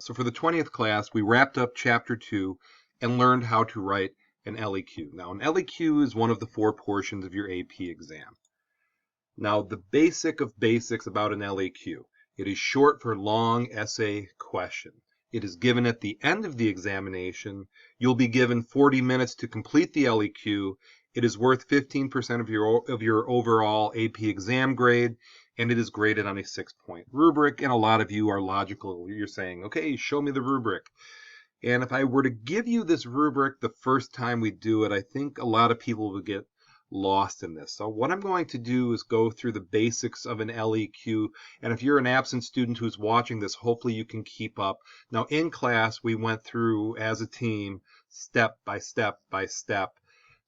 So for the 20th class, we wrapped up Chapter 2 and learned how to write an LEQ. Now, an LEQ is one of the 4 portions of your AP exam. Now, the basic of basics about an LEQ. It is short for long essay question. It is given at the end of the examination. You'll be given 40 minutes to complete the LEQ. It is worth 15% of your overall AP exam grade, and it is graded on a 6-point rubric. And a lot of you are logical. You're saying, okay, show me the rubric. And if I were to give you this rubric the first time we do it, I think a lot of people would get lost in this. So what I'm going to do is go through the basics of an LEQ. And if you're an absent student who's watching this, hopefully you can keep up. Now in class, we went through as a team, step by step by step.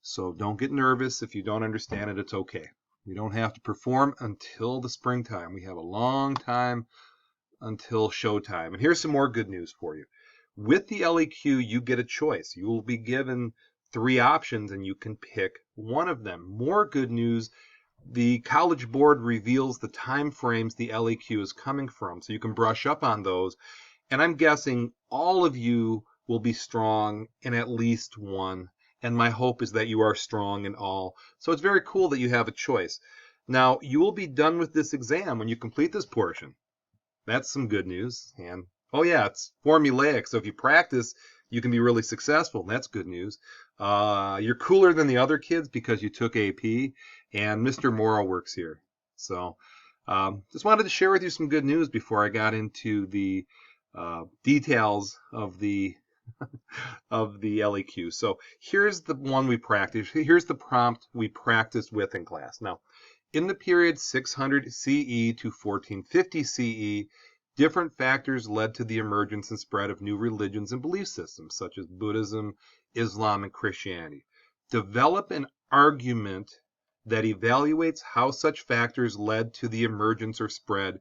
So don't get nervous. If you don't understand it, it's okay. You don't have to perform until the springtime. We have a long time until showtime. And here's some more good news for you. With the LEQ, you get a choice. You will be given 3 options and you can pick one of them. More good news, the College Board reveals the time frames the LEQ is coming from, so you can brush up on those. And I'm guessing all of you will be strong in at least one, and my hope is that you are strong in all. So it's very cool that you have a choice. Now, you will be done with this exam when you complete this portion. That's some good news. And oh yeah, it's formulaic, so if you practice, you can be really successful. That's good news. You're cooler than the other kids because you took AP, and Mr. Morrow works here. So just wanted to share with you some good news before I got into the details of the of the LEQ. So here's the one we practiced. Here's the prompt we practiced with in class. Now, in the period 600 CE to 1450 CE, different factors led to the emergence and spread of new religions and belief systems, such as Buddhism, Islam, and Christianity. Develop an argument that evaluates how such factors led to the emergence or spread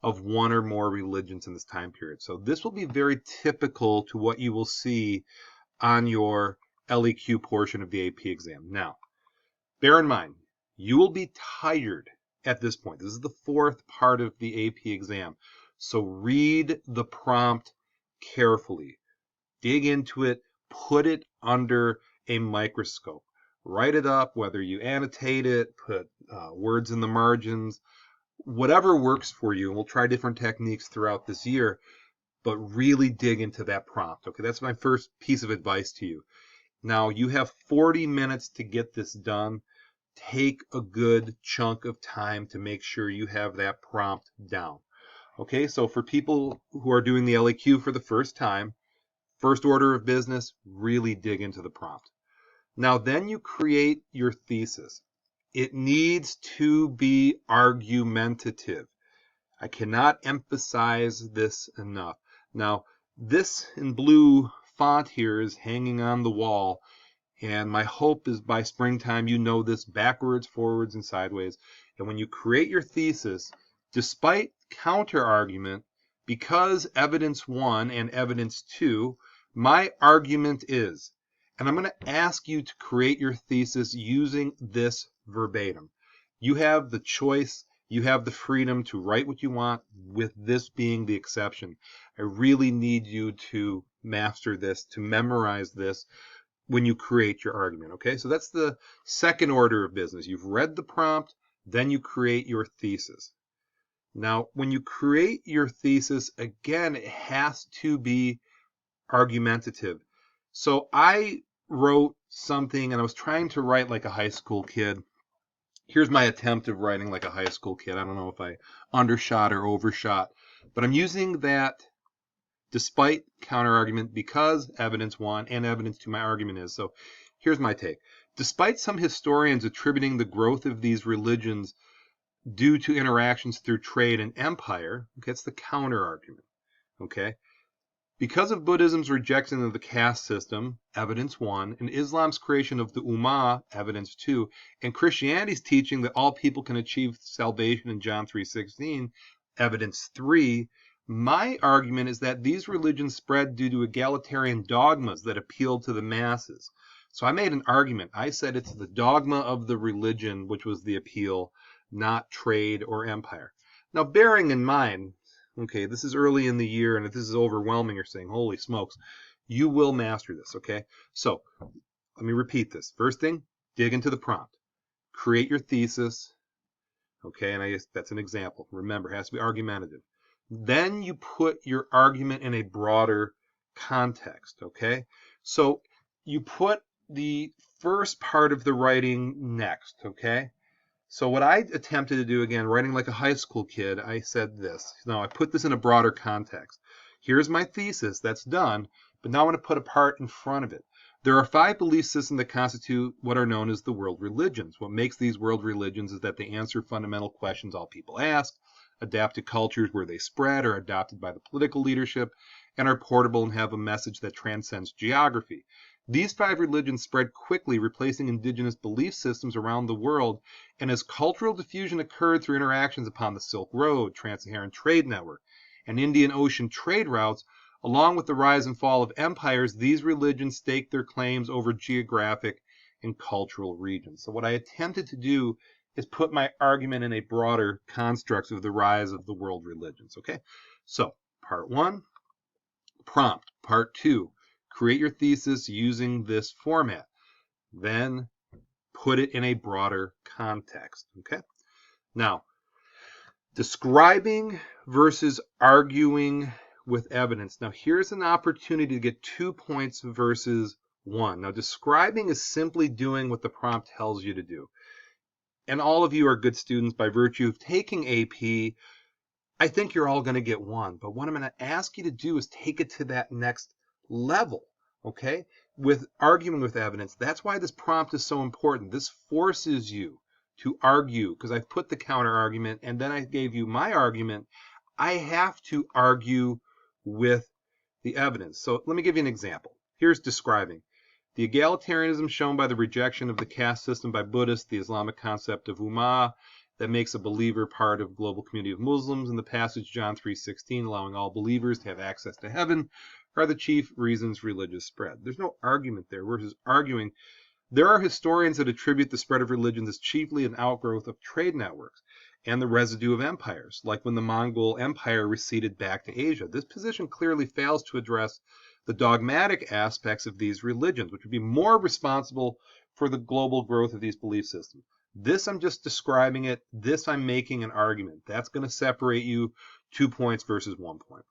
of one or more religions in this time period. So this will be very typical to what you will see on your LEQ portion of the AP exam. Now, bear in mind, you will be tired at this point. This is the 4th part of the AP exam. So read the prompt carefully. Dig into it. Put it under a microscope. Write it up, whether you annotate it, put words in the margins, whatever works for you. And we'll try different techniques throughout this year, but really dig into that prompt. Okay, that's my first piece of advice to you. Now, you have 40 minutes to get this done. Take a good chunk of time to make sure you have that prompt down. Okay, so for people who are doing the LEQ for the first time, first order of business, really dig into the prompt. Now, then you create your thesis. It needs to be argumentative. I cannot emphasize this enough. Now, this in blue font here is hanging on the wall, and my hope is by springtime you know this backwards, forwards, and sideways. And when you create your thesis, despite counter-argument, because evidence 1 and evidence 2, my argument is, and I'm going to ask you to create your thesis using this verbatim. You have the choice, you have the freedom to write what you want, with this being the exception. I really need you to master this, to memorize this when you create your argument, okay? So that's the second order of business. You've read the prompt, then you create your thesis. Now, when you create your thesis, again, it has to be argumentative. So I wrote something, and I was trying to write like a high school kid. Here's my attempt of writing like a high school kid. I don't know if I undershot or overshot, but I'm using that despite counter-argument because evidence 1 and evidence 2, my argument is. So here's my take. Despite some historians attributing the growth of these religions due to interactions through trade and empire, okay, it's the counter-argument, okay? Because of Buddhism's rejection of the caste system, evidence 1, and Islam's creation of the Ummah, evidence 2, and Christianity's teaching that all people can achieve salvation in John 3:16, evidence 3, my argument is that these religions spread due to egalitarian dogmas that appealed to the masses. So I made an argument. I said it's the dogma of the religion which was the appeal, not trade or empire. Now, bearing in mind, okay, this is early in the year, and if this is overwhelming, you're saying, holy smokes, you will master this, okay? So let me repeat this. First thing, dig into the prompt. Create your thesis, okay, and I guess that's an example. Remember, it has to be argumentative. Then you put your argument in a broader context, okay? So you put the first part of the writing next, okay? So what I attempted to do, again, writing like a high school kid, I said this. Now, I put this in a broader context. Here's my thesis. That's done. But now I want to put a part in front of it. There are 5 belief systems that constitute what are known as the world religions. What makes these world religions is that they answer fundamental questions all people ask, adapt to cultures where they spread, are adopted by the political leadership, and are portable and have a message that transcends geography. These 5 religions spread quickly, replacing indigenous belief systems around the world, and as cultural diffusion occurred through interactions upon the Silk Road, Trans-Saharan Trade Network, and Indian Ocean trade routes, along with the rise and fall of empires, these religions staked their claims over geographic and cultural regions. So what I attempted to do is put my argument in a broader construct of the rise of the world religions, okay? So, part 1, prompt. Part 2, create your thesis using this format. Then put it in a broader context, okay? Now, describing versus arguing with evidence. Now, here's an opportunity to get 2 points versus 1. Now, describing is simply doing what the prompt tells you to do. And all of you are good students by virtue of taking AP. I think you're all going to get 1. But what I'm going to ask you to do is take it to that next level, okay? With arguing with evidence. That's why this prompt is so important. This forces you to argue, because I've put the counter argument and then I gave you my argument. I have to argue with the evidence. So let me give you an example. Here's describing. The egalitarianism shown by the rejection of the caste system by Buddhists, the Islamic concept of Ummah that makes a believer part of a global community of Muslims, and the passage John 3:16 allowing all believers to have access to heaven are the chief reasons religious spread. There's no argument there versus arguing. There are historians that attribute the spread of religions as chiefly an outgrowth of trade networks and the residue of empires, like when the Mongol Empire receded back to Asia. This position clearly fails to address the dogmatic aspects of these religions, which would be more responsible for the global growth of these belief systems. This, I'm just describing it. This, I'm making an argument. That's going to separate you 2 points versus 1 point.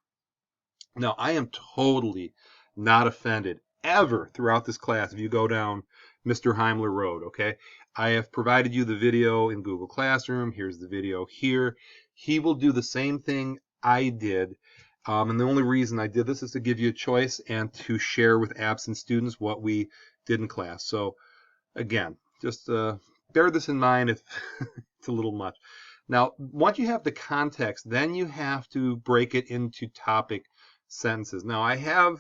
Now, I am totally not offended ever throughout this class if you go down Mr. Heimler Road, okay? I have provided you the video in Google Classroom. Here's the video here. He will do the same thing I did. And the only reason I did this is to give you a choice and to share with absent students what we did in class. So, again, just bear this in mind if it's a little much. Now, once you have the context, then you have to break it into topic sentences. Now, I have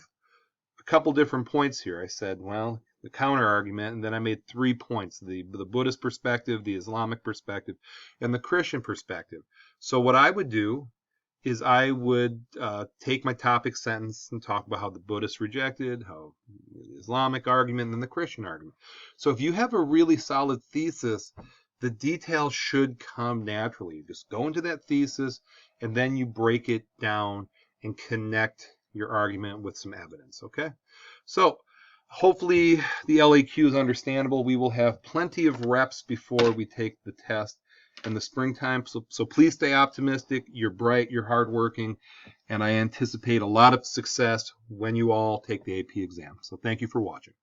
a couple different points here. I said, well, the counter argument, and then I made 3 points, the Buddhist perspective, the Islamic perspective, and the Christian perspective. So what I would do is I would take my topic sentence and talk about how the Buddhists rejected, how the Islamic argument, and then the Christian argument. So if you have a really solid thesis, the details should come naturally. You just go into that thesis, and then you break it down and connect your argument with some evidence, okay? So hopefully the LEQ is understandable. We will have plenty of reps before we take the test in the springtime. So please stay optimistic. You're bright, you're hardworking, and I anticipate a lot of success when you all take the AP exam. So thank you for watching.